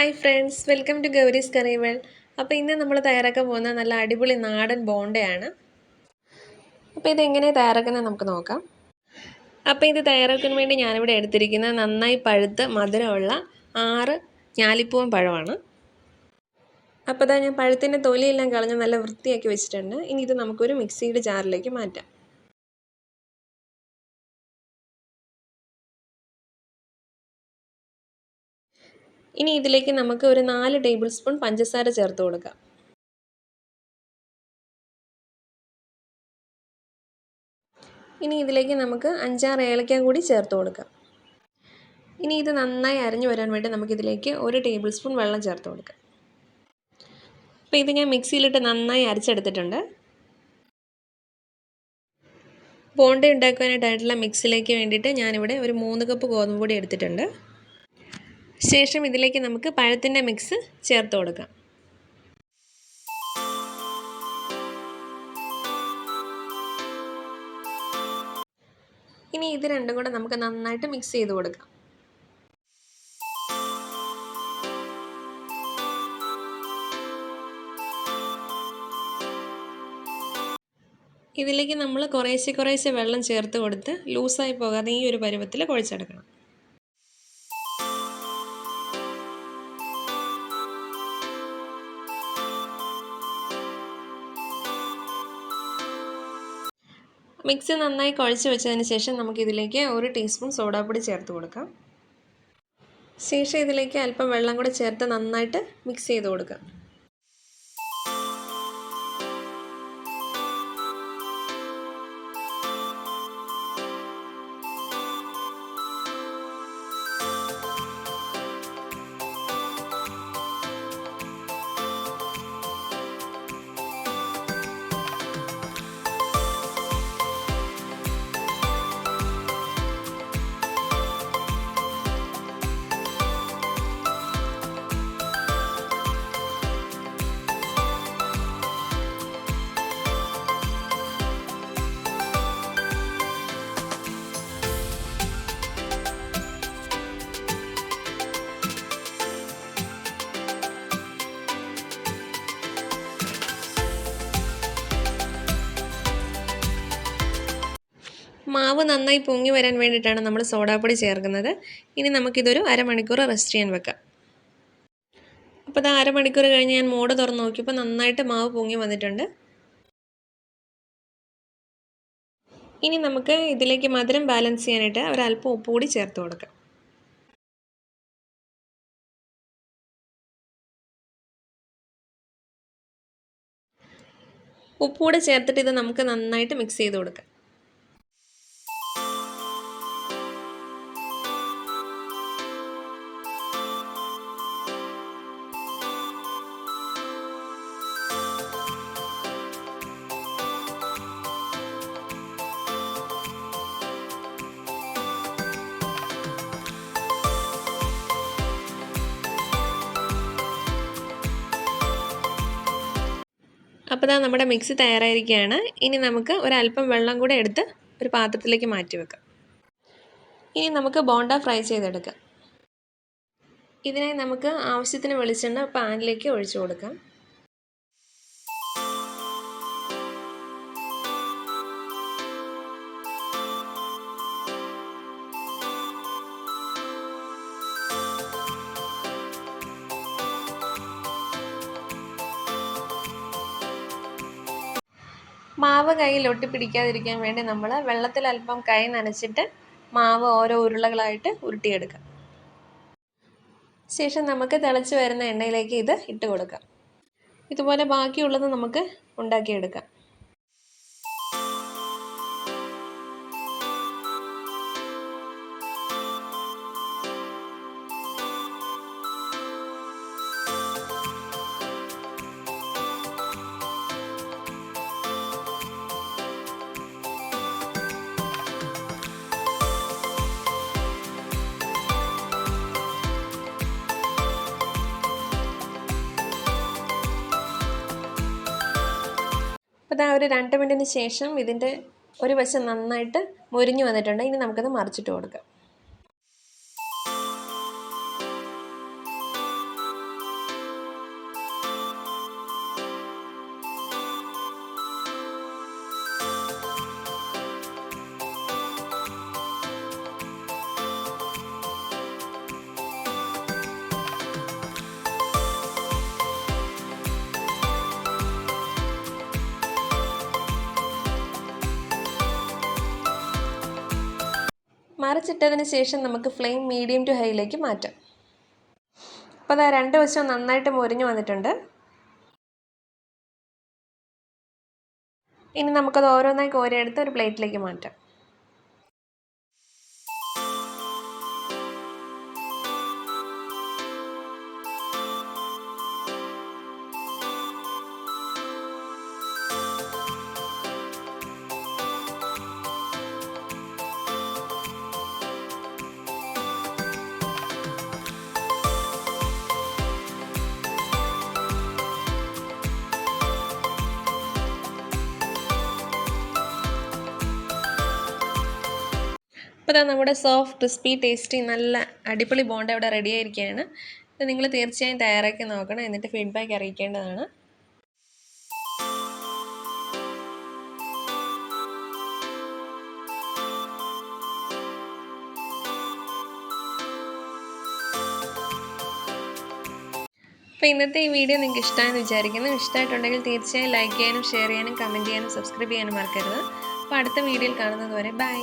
Hi friends, welcome to Gauri's curry world. അപ്പോൾ ഇന്ന് നമ്മൾ തയ്യാറാക്കാൻ പോകുന്ന നല്ല അടിപൊളി നാടൻ ബോണ്ടയാണ്. അപ്പോൾ ഇതെങ്ങനെ തയ്യാറാക്കുന്നത് നമുക്ക് നോക്കാം. അപ്പോൾ ഇത് തയ്യാറാക്കാൻ വേണ്ടി ഞാനിവിടെ എടുത്തിരിക്കുന്നത് നന്നായി പഴുത്ത് മധുരമുള്ള 6 ഞാലിപ്പൂവൻ പഴമാണ്. അപ്പോൾ ഇതാ ഞാൻ പഴത്തിൻ്റെ തൊലിയെല്ലാം കളഞ്ഞ് നല്ല വൃത്തിയാക്കി വെച്ചിട്ടുണ്ട്. ഇനി ഇത് നമുക്കൊരു മിക്സിയുടെ ജാറിലേക്ക് മാറ്റാം. ഇനി ഇതിലേക്ക് നമുക്ക് ഒരു 4 ടേബിൾ സ്പൂൺ പഞ്ചസാര ചേർത്ത് കൊടുക്കാം. ഇനി ഇതിലേക്ക് നമുക്ക് 5-6 ഏലക്ക കൂടി ചേർത്ത് കൊടുക്കാം. ഇനി ഇത് നന്നായി അരഞ്ഞു വരാൻ വേണ്ടി നമുക്കിതിലേക്ക് 1 ടേബിൾ സ്പൂൺ വെള്ളം ചേർത്ത് കൊടുക്കാം. അപ്പോൾ ഇത് ഞാൻ മിക്സിയിലിട്ട് നന്നായി അരച്ചെടുത്തിട്ടുണ്ട്. ബോണ്ട ഉണ്ടാക്കാനായിട്ടുള്ള മിക്സിലേക്ക് വേണ്ടിയിട്ട് ഞാനിവിടെ ഒരു 3 കപ്പ് ഗോതമ്പ് പൊടി എടുത്തിട്ടുണ്ട്. ശേഷം ഇതിലേക്ക് നമുക്ക് പഴത്തിൻ്റെ മിക്സ് ചേർത്ത് കൊടുക്കാം. ഇനി ഇത് രണ്ടും കൂടെ നമുക്ക് നന്നായിട്ട് മിക്സ് ചെയ്ത് കൊടുക്കാം. ഇതിലേക്ക് നമ്മൾ കുറേശ്ശെ വെള്ളം ചേർത്ത് കൊടുത്ത് ലൂസായി പോകാതെ ഈ ഒരു പരുവത്തിൽ കുഴച്ചെടുക്കണം. മിക്സ് നന്നായി കുഴച്ച് വെച്ചതിന് ശേഷം നമുക്കിതിലേക്ക് 1 ടീസ്പൂൺ സോഡാപ്പൊടി ചേർത്ത് കൊടുക്കാം. ശേഷം ഇതിലേക്ക് അല്പം വെള്ളം കൂടി ചേർത്ത് നന്നായിട്ട് മിക്സ് ചെയ്ത് കൊടുക്കാം. മാവ് നന്നായി പൊങ്ങി വരാൻ വേണ്ടിയിട്ടാണ് നമ്മൾ സോഡാപ്പൊടി ചേർക്കുന്നത്. ഇനി നമുക്കിതൊരു അരമണിക്കൂർ റെസ്റ്റ് ചെയ്യാൻ വെക്കാം. അപ്പോൾ ഇത് അരമണിക്കൂർ കഴിഞ്ഞ് ഞാൻ മൂട് തുറന്ന് നോക്കിയപ്പോൾ നന്നായിട്ട് മാവ് പൊങ്ങി വന്നിട്ടുണ്ട്. ഇനി നമുക്ക് ഇതിലേക്ക് മധുരം ബാലൻസ് ചെയ്യാനായിട്ട് ഒരല്പം ഉപ്പ് കൂടി ചേർത്ത് കൊടുക്കാം. ഉപ്പ് കൂടെ ചേർത്തിട്ട് ഇത് നമുക്ക് നന്നായിട്ട് മിക്സ് ചെയ്ത് കൊടുക്കാം. അപ്പോൾ ഇതാ നമ്മുടെ മിക്സ് തയ്യാറായിരിക്കുകയാണ്. ഇനി നമുക്ക് ഒരല്പം വെള്ളം കൂടെ എടുത്ത് ഒരു പാത്രത്തിലേക്ക് മാറ്റി വെക്കാം. ഇനി നമുക്ക് ബോണ്ട ഫ്രൈ ചെയ്തെടുക്കാം. ഇതിനായി നമുക്ക് ആവശ്യത്തിന് വെളിച്ചെണ്ണ പാനിലേക്ക് ഒഴിച്ചു കൊടുക്കാം. മാവ് കയ്യിൽ ഒട്ടിപ്പിടിക്കാതിരിക്കാൻ വേണ്ടി നമ്മൾ വെള്ളത്തിൽ അല്പം കൈ നനച്ചിട്ട് മാവ് ഓരോ ഉരുളകളായിട്ട് ഉരുട്ടിയെടുക്കാം. ശേഷം നമുക്ക് തിളച്ച് വരുന്ന എണ്ണയിലേക്ക് ഇത് ഇട്ട് കൊടുക്കാം. ഇതുപോലെ ബാക്കിയുള്ളത് നമുക്ക് ഉണ്ടാക്കിയെടുക്കാം. അപ്പോൾ ഒരു 2 മിനിറ്റിന് ശേഷം ഇതിൻ്റെ ഒരു വശം നന്നായിട്ട് മുരിഞ്ഞു വന്നിട്ടുണ്ട്. ഇനി നമുക്കത് മറിച്ചിട്ട് കൊടുക്കാം. മറിച്ചിട്ടതിന് ശേഷം നമുക്ക് ഫ്ലെയിം മീഡിയം ടു ഹൈയിലേക്ക് മാറ്റാം. അപ്പോൾ അതാ 2 വശവും നന്നായിട്ട് മൊരിഞ്ഞു വന്നിട്ടുണ്ട്. ഇനി നമുക്കത് ഓരോന്നായി കോരിയെടുത്ത് ഒരു പ്ലേറ്റിലേക്ക് മാറ്റാം. അപ്പോൾ നമ്മുടെ സോഫ്റ്റ് ക്രിസ്പി ടേസ്റ്റി നല്ല അടിപൊളി ബോണ്ട ഇവിടെ റെഡി ആയിരിക്കുകയാണ്. ഇത് നിങ്ങൾ തീർച്ചയായും തയ്യാറാക്കി നോക്കണം, എന്നിട്ട് ഫീഡ്ബാക്ക് അറിയിക്കേണ്ടതാണ്. അപ്പോൾ ഇന്നത്തെ ഈ വീഡിയോ നിങ്ങൾക്ക് ഇഷ്ടമായെന്ന് വിചാരിക്കുന്നു. ഇഷ്ടമായിട്ടുണ്ടെങ്കിൽ തീർച്ചയായും ലൈക്ക് ചെയ്യാനും ഷെയർ ചെയ്യാനും കമൻറ്റ് ചെയ്യാനും സബ്സ്ക്രൈബ് ചെയ്യാനും മറക്കരുത്. അപ്പോൾ അടുത്ത വീഡിയോയിൽ കാണുന്നത് വരെ ബൈ.